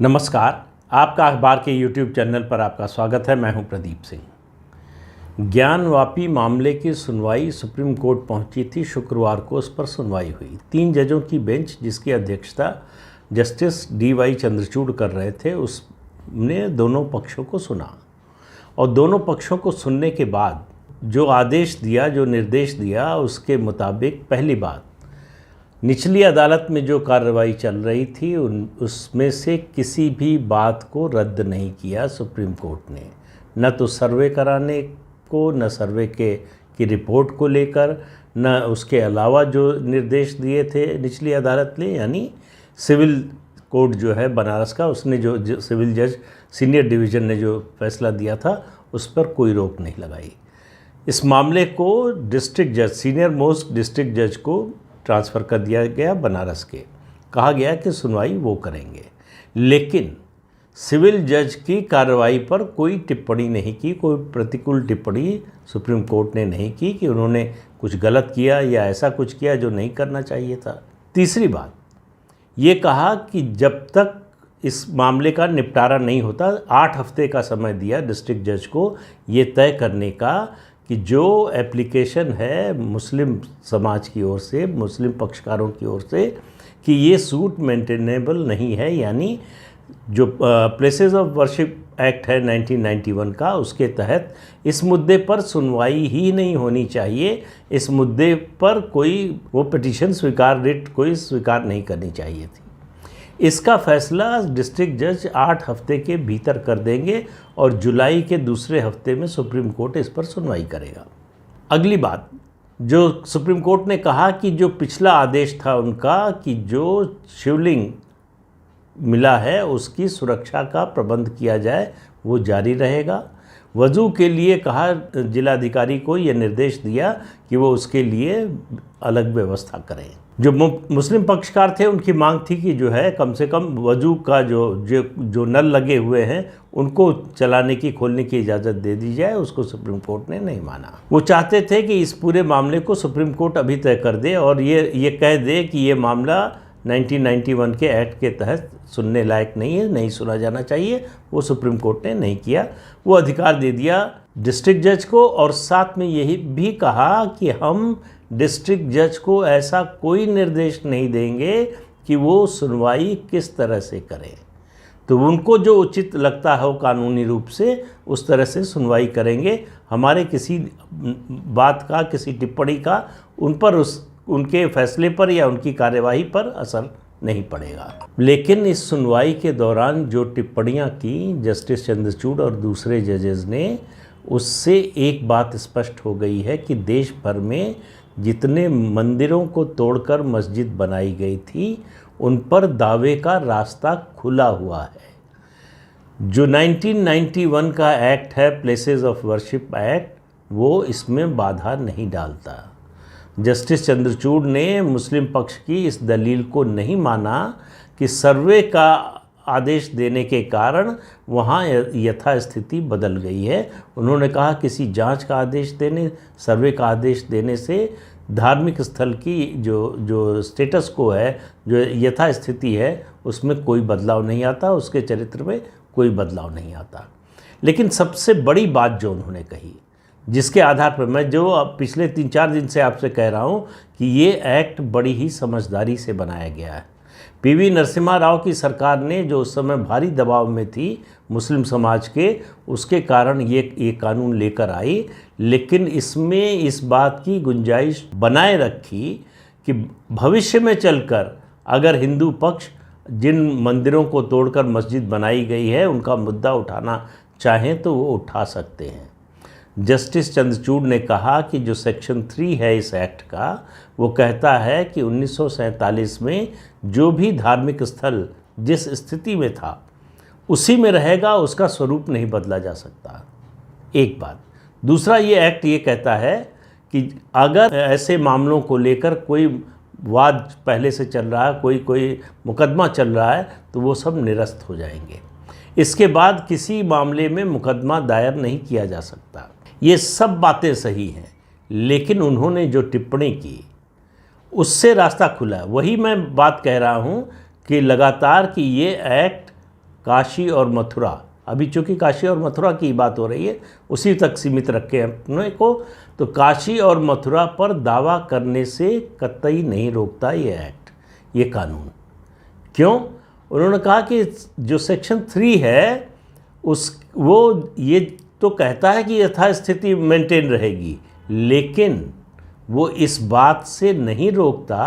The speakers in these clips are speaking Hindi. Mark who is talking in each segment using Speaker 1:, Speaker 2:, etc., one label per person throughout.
Speaker 1: नमस्कार। आपका अखबार के YouTube चैनल पर आपका स्वागत है। मैं हूं प्रदीप सिंह। ज्ञानवापी मामले की सुनवाई सुप्रीम कोर्ट पहुंची थी। शुक्रवार को उस पर सुनवाई हुई। 3 जजों की बेंच, जिसकी अध्यक्षता जस्टिस DY चंद्रचूड़ कर रहे थे, उसने दोनों पक्षों को सुना और दोनों पक्षों को सुनने के बाद जो आदेश दिया, जो निर्देश दिया, उसके मुताबिक पहली बात, निचली अदालत में जो कार्रवाई चल रही थी उसमें से किसी भी बात को रद्द नहीं किया सुप्रीम कोर्ट ने। न तो सर्वे कराने को, न सर्वे की रिपोर्ट को लेकर, न उसके अलावा जो निर्देश दिए थे निचली अदालत ने, यानी सिविल कोर्ट जो है बनारस का, उसने जो सिविल जज सीनियर डिवीज़न ने जो फैसला दिया था उस पर कोई रोक नहीं लगाई। इस मामले को डिस्ट्रिक्ट जज, सीनियर मोस्ट डिस्ट्रिक्ट जज को ट्रांसफ़र कर दिया गया बनारस के। कहा गया कि सुनवाई वो करेंगे, लेकिन सिविल जज की कार्रवाई पर कोई टिप्पणी नहीं की, कोई प्रतिकूल टिप्पणी सुप्रीम कोर्ट ने नहीं की कि उन्होंने कुछ गलत किया या ऐसा कुछ किया जो नहीं करना चाहिए था। तीसरी बात ये कहा कि जब तक इस मामले का निपटारा नहीं होता, 8 हफ्ते का समय दिया डिस्ट्रिक्ट जज को ये तय करने का कि जो एप्लीकेशन है मुस्लिम समाज की ओर से, मुस्लिम पक्षकारों की ओर से, कि ये सूट मेंटेनेबल नहीं है, यानी जो प्लेसेस ऑफ वर्शिप एक्ट है 1991 का, उसके तहत इस मुद्दे पर सुनवाई ही नहीं होनी चाहिए। इस मुद्दे पर कोई वो पिटीशन रिट कोई स्वीकार नहीं करनी चाहिए थी। इसका फैसला डिस्ट्रिक्ट जज 8 हफ्ते के भीतर कर देंगे और जुलाई के दूसरे हफ्ते में सुप्रीम कोर्ट इस पर सुनवाई करेगा। अगली बात, जो सुप्रीम कोर्ट ने कहा कि जो पिछला आदेश था उनका कि जो शिवलिंग मिला है उसकी सुरक्षा का प्रबंध किया जाए, वो जारी रहेगा। वज़ू के लिए कहा, जिलाधिकारी को यह निर्देश दिया कि वो उसके लिए अलग व्यवस्था करें। जो मुस्लिम पक्षकार थे उनकी मांग थी कि जो है कम से कम वज़ू का जो नल लगे हुए हैं उनको चलाने की, खोलने की इजाज़त दे दी जाए। उसको सुप्रीम कोर्ट ने नहीं माना। वो चाहते थे कि इस पूरे मामले को सुप्रीम कोर्ट अभी तय कर दे और ये कह दे कि ये मामला 1991 के एक्ट के तहत सुनने लायक नहीं है, नहीं सुना जाना चाहिए। वो सुप्रीम कोर्ट ने नहीं किया। वो अधिकार दे दिया डिस्ट्रिक्ट जज को और साथ में यही भी कहा कि हम डिस्ट्रिक्ट जज को ऐसा कोई निर्देश नहीं देंगे कि वो सुनवाई किस तरह से करें। तो उनको जो उचित लगता हो कानूनी रूप से, उस तरह से सुनवाई करेंगे। हमारे किसी बात का, किसी टिप्पणी का उन पर, उनके फैसले पर या उनकी कार्यवाही पर असर नहीं पड़ेगा। लेकिन इस सुनवाई के दौरान जो टिप्पणियां की जस्टिस चंद्रचूड़ और दूसरे जजेस ने, उससे एक बात स्पष्ट हो गई है कि देश भर में जितने मंदिरों को तोड़कर मस्जिद बनाई गई थी उन पर दावे का रास्ता खुला हुआ है। जो 1991 का एक्ट है, प्लेसेस ऑफ वर्शिप एक्ट, वो इसमें बाधा नहीं डालता। जस्टिस चंद्रचूड़ ने मुस्लिम पक्ष की इस दलील को नहीं माना कि सर्वे का आदेश देने के कारण वहाँ यथास्थिति बदल गई है। उन्होंने कहा किसी जांच का आदेश देने, सर्वे का आदेश देने से धार्मिक स्थल की जो स्टेटस को है, जो यथास्थिति है, उसमें कोई बदलाव नहीं आता, उसके चरित्र में कोई बदलाव नहीं आता। लेकिन सबसे बड़ी बात जो उन्होंने कही, जिसके आधार पर मैं जो अब पिछले 3-4 दिन से आपसे कह रहा हूँ कि ये एक्ट बड़ी ही समझदारी से बनाया गया है। PV नरसिम्हा राव की सरकार ने, जो उस समय भारी दबाव में थी मुस्लिम समाज के, उसके कारण ये कानून लेकर आई। लेकिन इसमें इस बात की गुंजाइश बनाए रखी कि भविष्य में चलकर अगर हिंदू पक्ष जिन मंदिरों को तोड़कर मस्जिद बनाई गई है उनका मुद्दा उठाना चाहें तो वो उठा सकते हैं। जस्टिस चंद्रचूड़ ने कहा कि जो सेक्शन 3 है इस एक्ट का, वो कहता है कि 1947 में जो भी धार्मिक स्थल जिस स्थिति में था उसी में रहेगा, उसका स्वरूप नहीं बदला जा सकता। एक बात। दूसरा, ये एक्ट ये कहता है कि अगर ऐसे मामलों को लेकर कोई वाद पहले से चल रहा है, कोई मुकदमा चल रहा है, तो वो सब निरस्त हो जाएंगे। इसके बाद किसी मामले में मुकदमा दायर नहीं किया जा सकता। ये सब बातें सही हैं, लेकिन उन्होंने जो टिप्पणी की उससे रास्ता खुला है। वही मैं बात कह रहा हूँ कि लगातार कि ये एक्ट काशी और मथुरा, अभी चूँकि काशी और मथुरा की बात हो रही है उसी तक सीमित रखें अपने को, तो काशी और मथुरा पर दावा करने से कतई नहीं रोकता ये एक्ट, ये कानून। क्यों? उन्होंने कहा कि जो सेक्शन 3 है वो ये तो कहता है कि यथास्थिति मेंटेन रहेगी, लेकिन वो इस बात से नहीं रोकता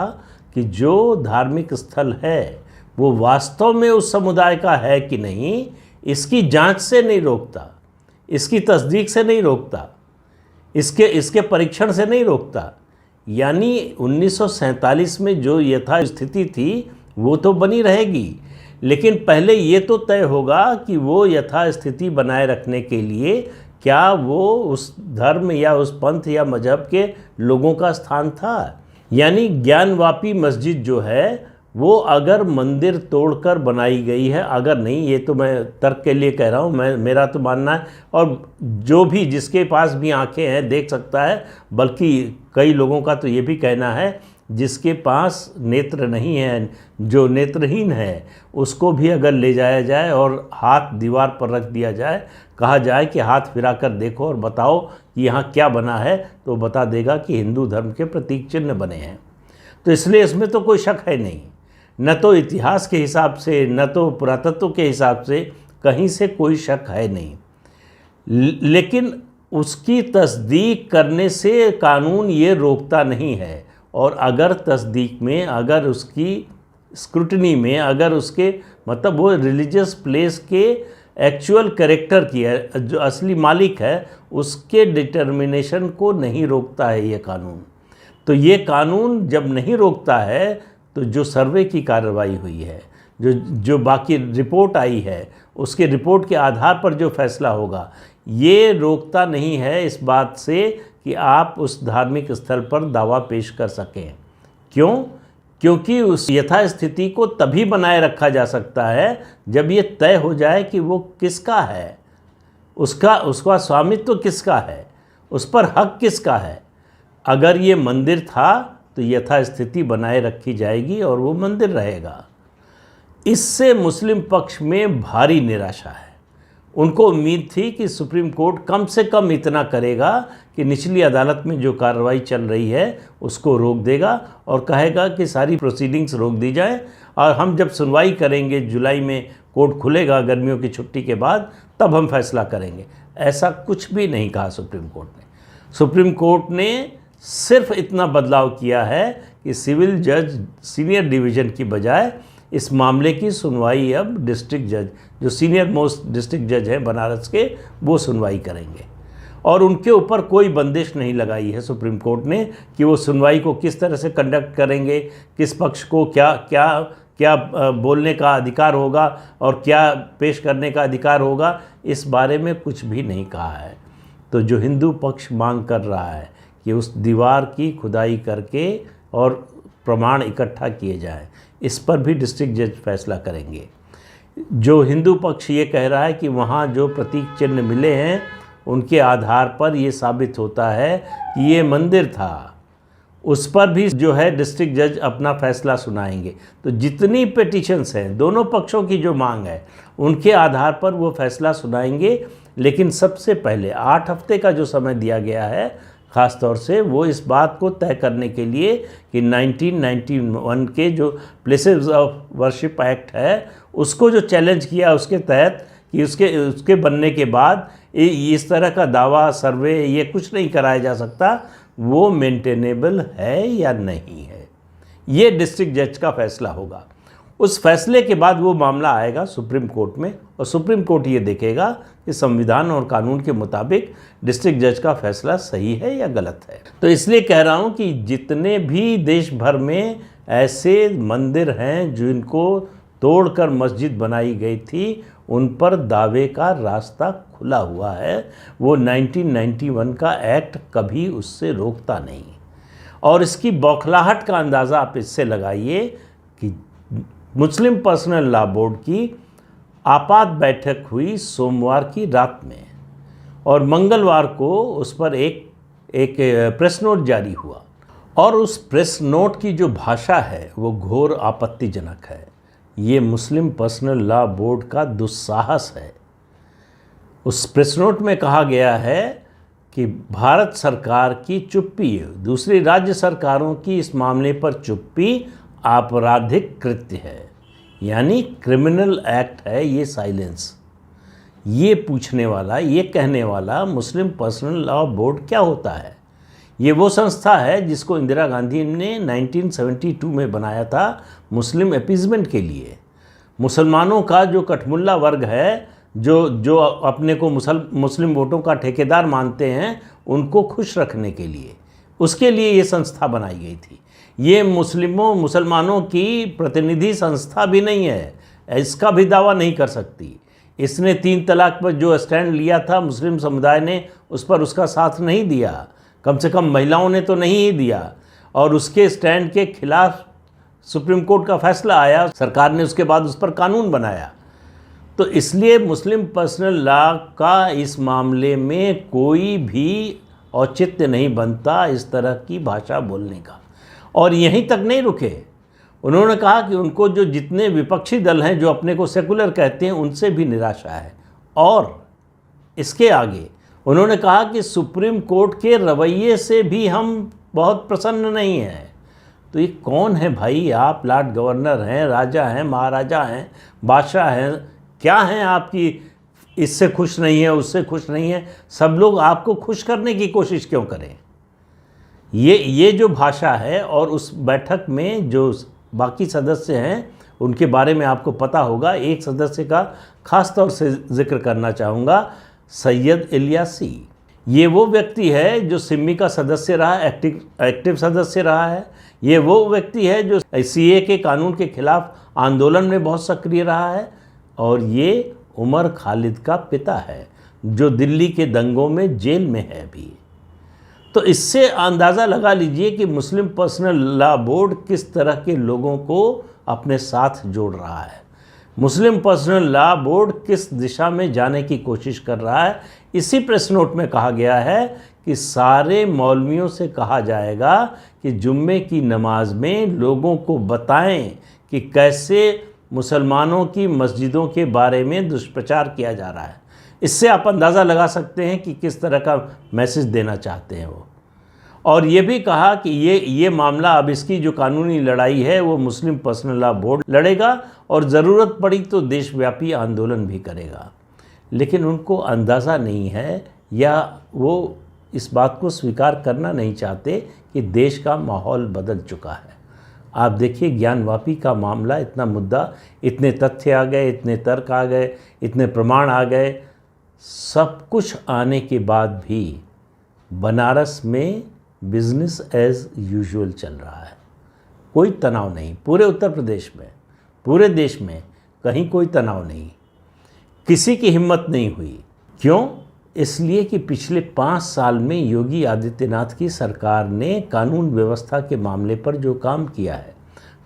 Speaker 1: कि जो धार्मिक स्थल है वो वास्तव में उस समुदाय का है कि नहीं, इसकी जांच से नहीं रोकता, इसकी तस्दीक से नहीं रोकता, इसके परीक्षण से नहीं रोकता। यानी 1947 में जो यथास्थिति थी वो तो बनी रहेगी, लेकिन पहले ये तो तय होगा कि वो यथास्थिति बनाए रखने के लिए क्या वो उस धर्म या उस पंथ या मजहब के लोगों का स्थान था। यानी ज्ञानवापी मस्जिद जो है वो अगर मंदिर तोड़कर बनाई गई है, अगर नहीं, ये तो मैं तर्क के लिए कह रहा हूँ, मेरा तो मानना है, और जो भी जिसके पास भी आंखें हैं देख सकता है, बल्कि कई लोगों का तो ये भी कहना है जिसके पास नेत्र नहीं है, जो नेत्रहीन है, उसको भी अगर ले जाया जाए और हाथ दीवार पर रख दिया जाए, कहा जाए कि हाथ फिराकर देखो और बताओ कि यहाँ क्या बना है, तो बता देगा कि हिंदू धर्म के प्रतीक चिन्ह बने हैं। तो इसलिए इसमें तो कोई शक है नहीं, न तो इतिहास के हिसाब से न तो पुरातत्व के हिसाब से कहीं से कोई शक है नहीं। लेकिन उसकी तस्दीक करने से कानून ये रोकता नहीं है, और अगर तस्दीक में, अगर उसकी स्क्रूटनी में, अगर उसके मतलब वो रिलीजियस प्लेस के एक्चुअल कैरेक्टर की है, जो असली मालिक है, उसके डिटर्मिनेशन को नहीं रोकता है ये कानून। तो ये कानून जब नहीं रोकता है तो जो सर्वे की कार्रवाई हुई है, जो बाकी रिपोर्ट आई है, उसके रिपोर्ट के आधार पर जो फैसला होगा, ये रोकता नहीं है इस बात से कि आप उस धार्मिक स्थल पर दावा पेश कर सकें। क्यों? क्योंकि उस यथास्थिति को तभी बनाए रखा जा सकता है जब ये तय हो जाए कि वो किसका है, उसका स्वामित्व किसका है, उस पर हक किसका है। अगर ये मंदिर था तो यथास्थिति बनाए रखी जाएगी और वो मंदिर रहेगा। इससे मुस्लिम पक्ष में भारी निराशा है। उनको उम्मीद थी कि सुप्रीम कोर्ट कम से कम इतना करेगा कि निचली अदालत में जो कार्रवाई चल रही है उसको रोक देगा और कहेगा कि सारी प्रोसीडिंग्स रोक दी जाए, और हम जब सुनवाई करेंगे, जुलाई में कोर्ट खुलेगा गर्मियों की छुट्टी के बाद, तब हम फैसला करेंगे। ऐसा कुछ भी नहीं कहा सुप्रीम कोर्ट ने। सुप्रीम कोर्ट ने सिर्फ इतना बदलाव किया है कि सिविल जज सीनियर डिवीज़न की बजाय इस मामले की सुनवाई अब डिस्ट्रिक्ट जज, जो सीनियर मोस्ट डिस्ट्रिक्ट जज हैं बनारस के, वो सुनवाई करेंगे। और उनके ऊपर कोई बंदिश नहीं लगाई है सुप्रीम कोर्ट ने कि वो सुनवाई को किस तरह से कंडक्ट करेंगे, किस पक्ष को क्या क्या क्या बोलने का अधिकार होगा और क्या पेश करने का अधिकार होगा, इस बारे में कुछ भी नहीं कहा है। तो जो हिंदू पक्ष मांग कर रहा है कि उस दीवार की खुदाई करके और प्रमाण इकट्ठा किए जाएं, इस पर भी डिस्ट्रिक्ट जज फैसला करेंगे। जो हिंदू पक्ष ये कह रहा है कि वहाँ जो प्रतीक चिन्ह मिले हैं उनके आधार पर ये साबित होता है कि ये मंदिर था, उस पर भी जो है डिस्ट्रिक्ट जज अपना फैसला सुनाएंगे। तो जितनी पिटीशंस हैं, दोनों पक्षों की जो मांग है, उनके आधार पर वो फैसला सुनाएंगे। लेकिन सबसे पहले 8 हफ्ते का जो समय दिया गया है, ख़ास तौर से वो इस बात को तय करने के लिए कि 1991 के जो प्लेसेस ऑफ वर्शिप एक्ट है उसको जो चैलेंज किया, उसके तहत कि उसके बनने के बाद इस तरह का दावा, सर्वे, ये कुछ नहीं कराया जा सकता, वो मेंटेनेबल है या नहीं है, ये डिस्ट्रिक्ट जज का फैसला होगा। उस फैसले के बाद वो मामला आएगा सुप्रीम कोर्ट में, और सुप्रीम कोर्ट ये देखेगा कि संविधान और कानून के मुताबिक डिस्ट्रिक्ट जज का फैसला सही है या गलत है। तो इसलिए कह रहा हूँ कि जितने भी देश भर में ऐसे मंदिर हैं जिनको तोड़कर मस्जिद बनाई गई थी, उन पर दावे का रास्ता खुला हुआ है। वो 1991 का एक्ट कभी उससे रोकता नहीं। और इसकी बौखलाहट का अंदाज़ा आप इससे लगाइए कि मुस्लिम पर्सनल लॉ बोर्ड की आपात बैठक हुई सोमवार की रात में, और मंगलवार को उस पर एक प्रेस नोट जारी हुआ, और उस प्रेस नोट की जो भाषा है वो घोर आपत्तिजनक है। ये मुस्लिम पर्सनल लॉ बोर्ड का दुस्साहस है। उस प्रेस नोट में कहा गया है कि भारत सरकार की चुप्पी, दूसरी राज्य सरकारों की इस मामले पर चुप्पी आपराधिक कृत्य है, यानी क्रिमिनल एक्ट है ये साइलेंस। ये पूछने वाला, ये कहने वाला मुस्लिम पर्सनल लॉ बोर्ड क्या होता है? ये वो संस्था है जिसको इंदिरा गांधी ने 1972 में बनाया था मुस्लिम अपीजमेंट के लिए। मुसलमानों का जो कठमुल्ला वर्ग है, जो अपने को मुस्लिम वोटों का ठेकेदार मानते हैं, उनको खुश रखने के लिए, उसके लिए ये संस्था बनाई गई थी। ये मुसलमानों की प्रतिनिधि संस्था भी नहीं है, इसका भी दावा नहीं कर सकती। इसने 3 तलाक पर जो स्टैंड लिया था, मुस्लिम समुदाय ने उस पर उसका साथ नहीं दिया, कम से कम महिलाओं ने तो नहीं ही दिया। और उसके स्टैंड के खिलाफ सुप्रीम कोर्ट का फैसला आया, सरकार ने उसके बाद उस पर कानून बनाया। तो इसलिए मुस्लिम पर्सनल लॉ का इस मामले में कोई भी औचित्य नहीं बनता इस तरह की भाषा बोलने का। और यहीं तक नहीं रुके, उन्होंने कहा कि उनको जो जितने विपक्षी दल हैं जो अपने को सेकुलर कहते हैं, उनसे भी निराशा है। और इसके आगे उन्होंने कहा कि सुप्रीम कोर्ट के रवैये से भी हम बहुत प्रसन्न नहीं हैं। तो ये कौन है भाई? आप लॉर्ड गवर्नर हैं, राजा हैं, महाराजा हैं, बादशाह हैं, क्या हैं आपकी? इससे खुश नहीं है, उससे खुश नहीं है, सब लोग आपको खुश करने की कोशिश क्यों करें? ये जो भाषा है। और उस बैठक में जो बाकी सदस्य हैं उनके बारे में आपको पता होगा। एक सदस्य का खास तौर से जिक्र करना चाहूँगा, सैयद इलियासी। ये वो व्यक्ति है जो सिमी का सदस्य रहा, एक्टिव सदस्य रहा है। ये वो व्यक्ति है जो सीए के कानून के खिलाफ आंदोलन में बहुत सक्रिय रहा है। और ये उमर खालिद का पिता है जो दिल्ली के दंगों में जेल में है अभी। तो इससे अंदाज़ा लगा लीजिए कि मुस्लिम पर्सनल लॉ बोर्ड किस तरह के लोगों को अपने साथ जोड़ रहा है। मुस्लिम पर्सनल लॉ बोर्ड किस दिशा में जाने की कोशिश कर रहा है। इसी प्रेस नोट में कहा गया है कि सारे मौलवियों से कहा जाएगा कि जुम्मे की नमाज में लोगों को बताएं कि कैसे मुसलमानों की मस्जिदों के बारे में दुष्प्रचार किया जा रहा है। इससे आप अंदाज़ा लगा सकते हैं कि किस तरह का मैसेज देना चाहते हैं वो। और ये भी कहा कि ये मामला, अब इसकी जो कानूनी लड़ाई है वो मुस्लिम पर्सनल लॉ बोर्ड लड़ेगा और ज़रूरत पड़ी तो देशव्यापी आंदोलन भी करेगा। लेकिन उनको अंदाज़ा नहीं है या वो इस बात को स्वीकार करना नहीं चाहते कि देश का माहौल बदल चुका है। आप देखिए, ज्ञानवापी का मामला, इतना मुद्दा, इतने तथ्य आ गए, इतने तर्क आ गए, इतने प्रमाण आ गए, सब कुछ आने के बाद भी बनारस में बिजनेस एज यूजुअल चल रहा है। कोई तनाव नहीं, पूरे उत्तर प्रदेश में, पूरे देश में कहीं कोई तनाव नहीं, किसी की हिम्मत नहीं हुई। क्यों? इसलिए कि पिछले 5 साल में योगी आदित्यनाथ की सरकार ने कानून व्यवस्था के मामले पर जो काम किया है,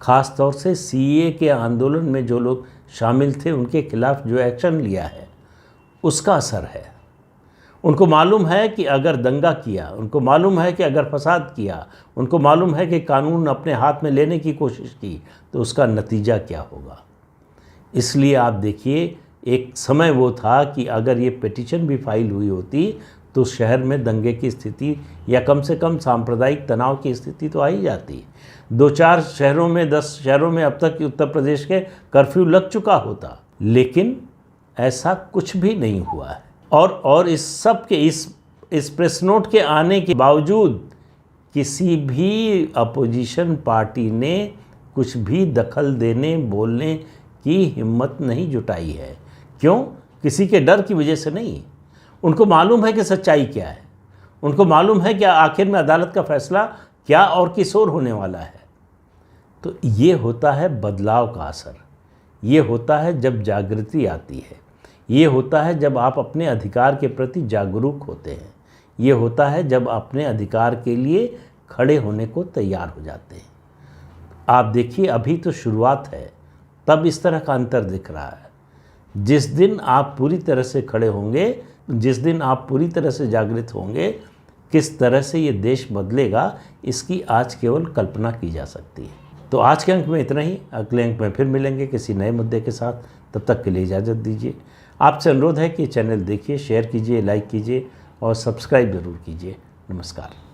Speaker 1: ख़ास तौर से सीए के आंदोलन में जो लोग शामिल थे उनके खिलाफ जो एक्शन लिया है, उसका असर है। उनको मालूम है कि अगर दंगा किया, उनको मालूम है कि अगर फसाद किया, उनको मालूम है कि कानून अपने हाथ में लेने की कोशिश की तो उसका नतीजा क्या होगा। इसलिए आप देखिए, एक समय वो था कि अगर ये पिटीशन भी फाइल हुई होती तो शहर में दंगे की स्थिति या कम से कम सांप्रदायिक तनाव की स्थिति तो आ ही जाती। 2-4 शहरों में, 10 शहरों में अब तक उत्तर प्रदेश के कर्फ्यू लग चुका होता, लेकिन ऐसा कुछ भी नहीं हुआ है। और इस सब के इस प्रेस नोट के आने के बावजूद किसी भी अपोजिशन पार्टी ने कुछ भी दखल देने, बोलने की हिम्मत नहीं जुटाई है। क्यों? किसी के डर की वजह से नहीं। उनको मालूम है कि सच्चाई क्या है, उनको मालूम है कि आखिर में अदालत का फैसला क्या और किस ओर होने वाला है। तो ये होता है बदलाव का असर, ये होता है जब जागृति आती है, ये होता है जब आप अपने अधिकार के प्रति जागरूक होते हैं, ये होता है जब अपने अधिकार के लिए खड़े होने को तैयार हो जाते हैं। आप देखिए, अभी तो शुरुआत है, तब इस तरह का अंतर दिख रहा है। जिस दिन आप पूरी तरह से खड़े होंगे, जिस दिन आप पूरी तरह से जागृत होंगे, किस तरह से ये देश बदलेगा, इसकी आज केवल कल्पना की जा सकती है। तो आज के अंक में इतना ही। अगले अंक में फिर मिलेंगे किसी नए मुद्दे के साथ। तब तक के लिए इजाज़त दीजिए। आपसे अनुरोध है कि चैनल देखिए, शेयर कीजिए, लाइक कीजिए और सब्सक्राइब ज़रूर कीजिए। नमस्कार।